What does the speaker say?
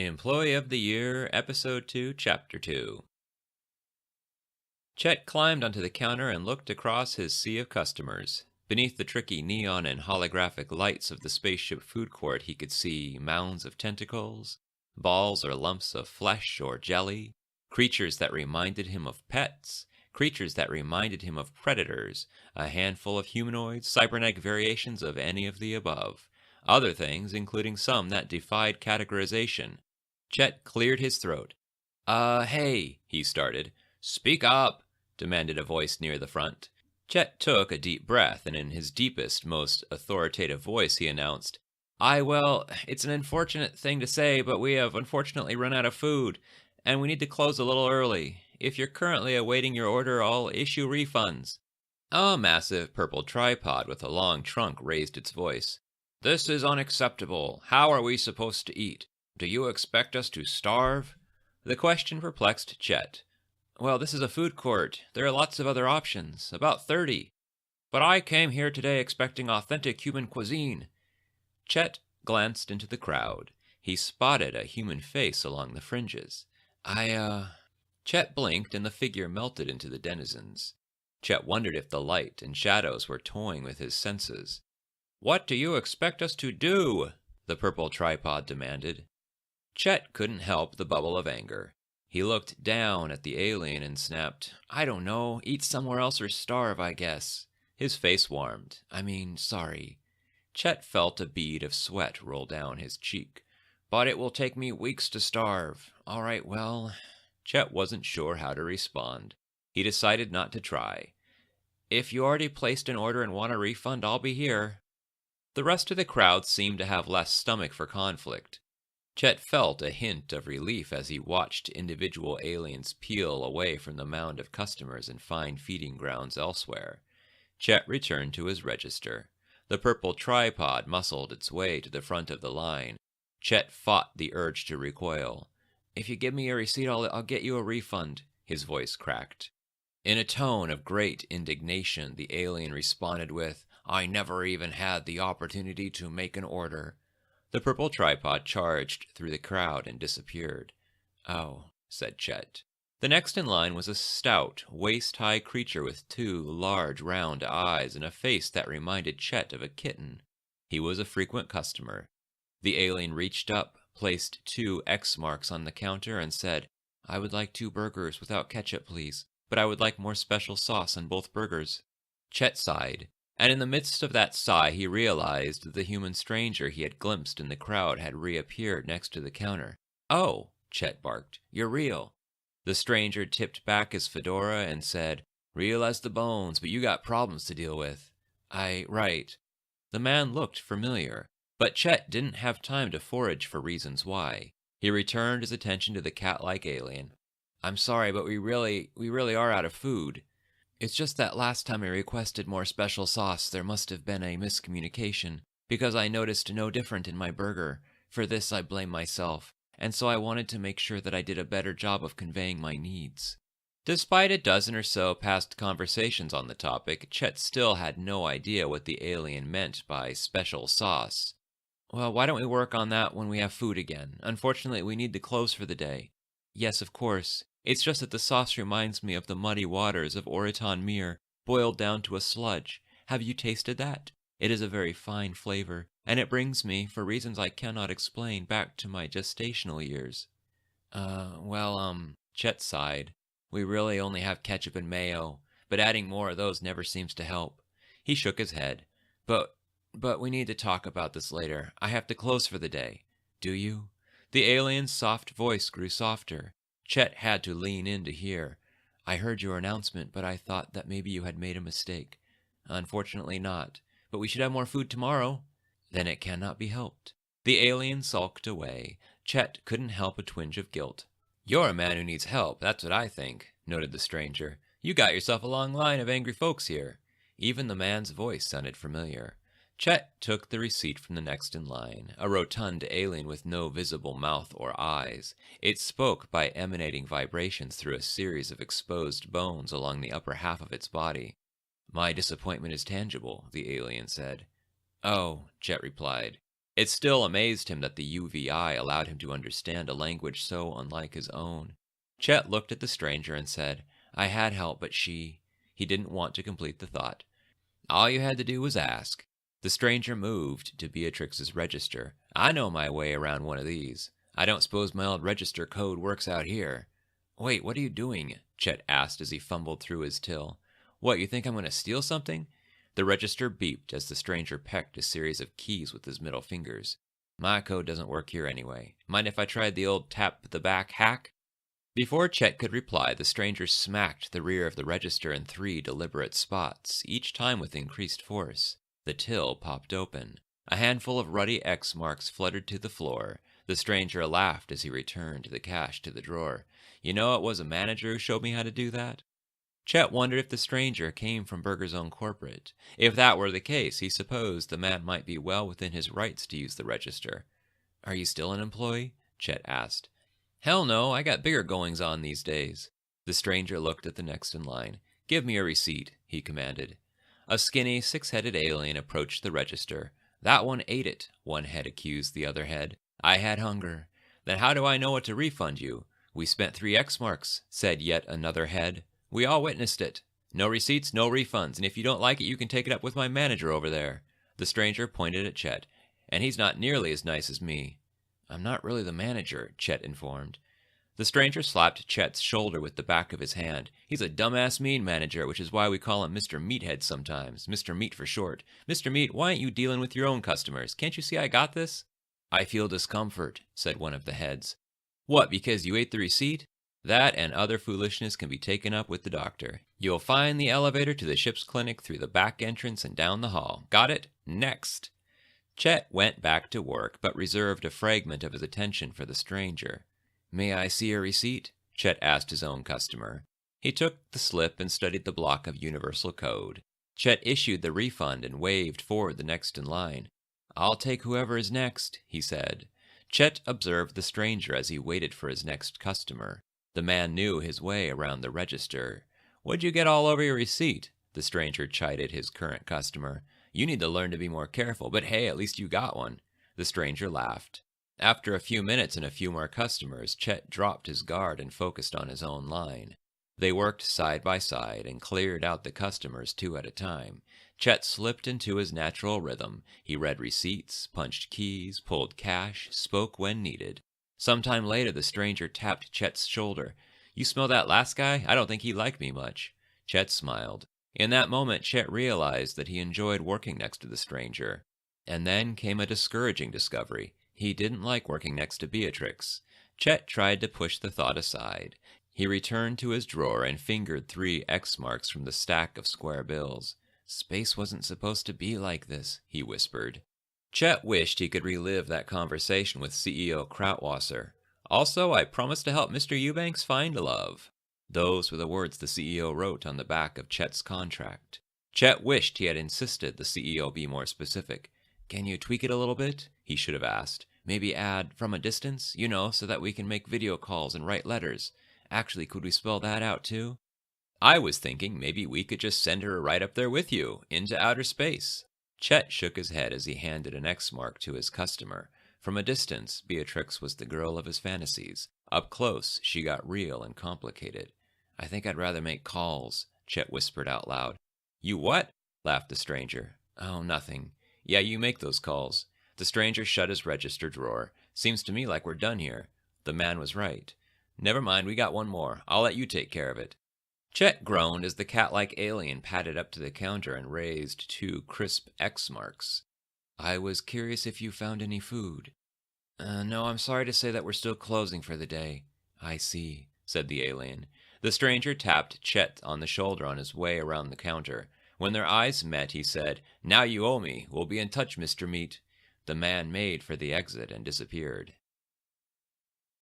Employee of the Year, Episode 2, Chapter 2. Chet climbed onto the counter and looked across his sea of customers. Beneath the tricky neon and holographic lights of the spaceship food court, he could see mounds of tentacles, balls or lumps of flesh or jelly, creatures that reminded him of pets, creatures that reminded him of predators, a handful of humanoids, cybernetic variations of any of the above, other things, including some that defied categorization. Chet cleared his throat. Hey, he started. Speak up, demanded a voice near the front. Chet took a deep breath, and in his deepest, most authoritative voice, he announced, it's an unfortunate thing to say, but we have unfortunately run out of food, and we need to close a little early. If you're currently awaiting your order, I'll issue refunds. A massive purple tripod with a long trunk raised its voice. This is unacceptable. How are we supposed to eat? Do you expect us to starve? The question perplexed Chet. Well, this is a food court. There are lots of other options, about 30. But I came here today expecting authentic human cuisine. Chet glanced into the crowd. He spotted a human face along the fringes. Chet blinked and the figure melted into the denizens. Chet wondered if the light and shadows were toying with his senses. What do you expect us to do? The purple tripod demanded. Chet couldn't help the bubble of anger. He looked down at the alien and snapped, I don't know, eat somewhere else or starve, I guess. His face warmed. Sorry. Chet felt a bead of sweat roll down his cheek. But it will take me weeks to starve. All right, well. Chet wasn't sure how to respond. He decided not to try. If you already placed an order and want a refund, I'll be here. The rest of the crowd seemed to have less stomach for conflict. Chet felt a hint of relief as he watched individual aliens peel away from the mound of customers and find feeding grounds elsewhere. Chet returned to his register. The purple tripod muscled its way to the front of the line. Chet fought the urge to recoil. If you give me your receipt, I'll get you a refund, his voice cracked. In a tone of great indignation, the alien responded with, I never even had the opportunity to make an order. The purple tripod charged through the crowd and disappeared. Oh, said Chet. The next in line was a stout, waist-high creature with two large, round eyes and a face that reminded Chet of a kitten. He was a frequent customer. The alien reached up, placed 2 X marks on the counter, and said, I would like 2 burgers without ketchup, please, but I would like more special sauce on both burgers. Chet sighed. And in the midst of that sigh, he realized that the human stranger he had glimpsed in the crowd had reappeared next to the counter. Oh, Chet barked, you're real. The stranger tipped back his fedora and said, Real as the bones, but you got problems to deal with. Right. The man looked familiar, but Chet didn't have time to forage for reasons why. He returned his attention to the cat-like alien. I'm sorry, but we really are out of food. It's just that last time I requested more special sauce, there must have been a miscommunication, because I noticed no different in my burger. For this I blame myself, and so I wanted to make sure that I did a better job of conveying my needs. Despite a dozen or so past conversations on the topic, Chet still had no idea what the alien meant by special sauce. Well, why don't we work on that when we have food again? Unfortunately, we need to close for the day. Yes, of course. It's just that the sauce reminds me of the muddy waters of Oriton Mere, boiled down to a sludge. Have you tasted that? It is a very fine flavor, and it brings me, for reasons I cannot explain, back to my gestational years. Chet sighed. We really only have ketchup and mayo, but adding more of those never seems to help. He shook his head. But we need to talk about this later. I have to close for the day. Do you? The alien's soft voice grew softer. Chet had to lean in to hear. I heard your announcement, but I thought that maybe you had made a mistake. Unfortunately not. But we should have more food tomorrow. Then it cannot be helped. The alien sulked away. Chet couldn't help a twinge of guilt. You're a man who needs help, that's what I think, noted the stranger. You got yourself a long line of angry folks here. Even the man's voice sounded familiar. Chet took the receipt from the next in line, a rotund alien with no visible mouth or eyes. It spoke by emanating vibrations through a series of exposed bones along the upper half of its body. My disappointment is tangible, the alien said. Oh, Chet replied. It still amazed him that the UVI allowed him to understand a language so unlike his own. Chet looked at the stranger and said, I had help, but she... He didn't want to complete the thought. All you had to do was ask. The stranger moved to Beatrix's register. I know my way around one of these. I don't suppose my old register code works out here. Wait, what are you doing? Chet asked as he fumbled through his till. What, you think I'm going to steal something? The register beeped as the stranger pecked a series of keys with his middle fingers. My code doesn't work here anyway. Mind if I tried the old tap the back hack? Before Chet could reply, the stranger smacked the rear of the register in 3 deliberate spots, each time with increased force. The till popped open. A handful of ruddy X marks fluttered to the floor. The stranger laughed as he returned the cash to the drawer. You know, it was a manager who showed me how to do that. Chet wondered if the stranger came from Berger's own corporate. If that were the case, he supposed the man might be well within his rights to use the register. Are you still an employee? Chet asked. Hell no, I got bigger goings on these days. The stranger looked at the next in line. Give me a receipt, he commanded. A skinny, 6-headed alien approached the register. That one ate it, one head accused the other head. I had hunger. Then how do I know what to refund you? We spent 3 X marks, said yet another head. We all witnessed it. No receipts, no refunds, and if you don't like it, you can take it up with my manager over there. The stranger pointed at Chet. And he's not nearly as nice as me. I'm not really the manager, Chet informed. The stranger slapped Chet's shoulder with the back of his hand. He's a dumbass mean manager, which is why we call him Mr. Meathead sometimes. Mr. Meat for short. Mr. Meat, why aren't you dealing with your own customers? Can't you see I got this? I feel discomfort, said one of the heads. What, because you ate the receipt? That and other foolishness can be taken up with the doctor. You'll find the elevator to the ship's clinic through the back entrance and down the hall. Got it? Next. Chet went back to work, but reserved a fragment of his attention for the stranger. May I see a receipt? Chet asked his own customer. He took the slip and studied the block of universal code. Chet issued the refund and waved forward the next in line. I'll take whoever is next, he said. Chet observed the stranger as he waited for his next customer. The man knew his way around the register. What'd you get all over your receipt? The stranger chided his current customer. You need to learn to be more careful, but hey, at least you got one. The stranger laughed. After a few minutes and a few more customers, Chet dropped his guard and focused on his own line. They worked side by side and cleared out the customers 2 at a time. Chet slipped into his natural rhythm. He read receipts, punched keys, pulled cash, spoke when needed. Sometime later, the stranger tapped Chet's shoulder. You smell that last guy? I don't think he liked me much. Chet smiled. In that moment, Chet realized that he enjoyed working next to the stranger. And then came a discouraging discovery. He didn't like working next to Beatrix. Chet tried to push the thought aside. He returned to his drawer and fingered 3 X marks from the stack of square bills. Space wasn't supposed to be like this, he whispered. Chet wished he could relive that conversation with CEO Krautwasser. Also, I promised to help Mr. Eubanks find love. Those were the words the CEO wrote on the back of Chet's contract. Chet wished he had insisted the CEO be more specific. Can you tweak it a little bit? He should have asked. Maybe add from a distance, so that we can make video calls and write letters. Actually, could we spell that out too? I was thinking maybe we could just send her right up there with you, into outer space. Chet shook his head as he handed an X mark to his customer. From a distance, Beatrix was the girl of his fantasies. Up close, she got real and complicated. I think I'd rather make calls, Chet whispered out loud. You what? Laughed the stranger. Oh, nothing. Yeah, you make those calls. The stranger shut his register drawer. Seems to me like we're done here. The man was right. Never mind, we got one more. I'll let you take care of it. Chet groaned as the cat-like alien padded up to the counter and raised 2 crisp X marks. I was curious if you found any food. No, I'm sorry to say that we're still closing for the day. I see, said the alien. The stranger tapped Chet on the shoulder on his way around the counter. When their eyes met, he said, Now you owe me. We'll be in touch, Mr. Meat. The man made for the exit and disappeared.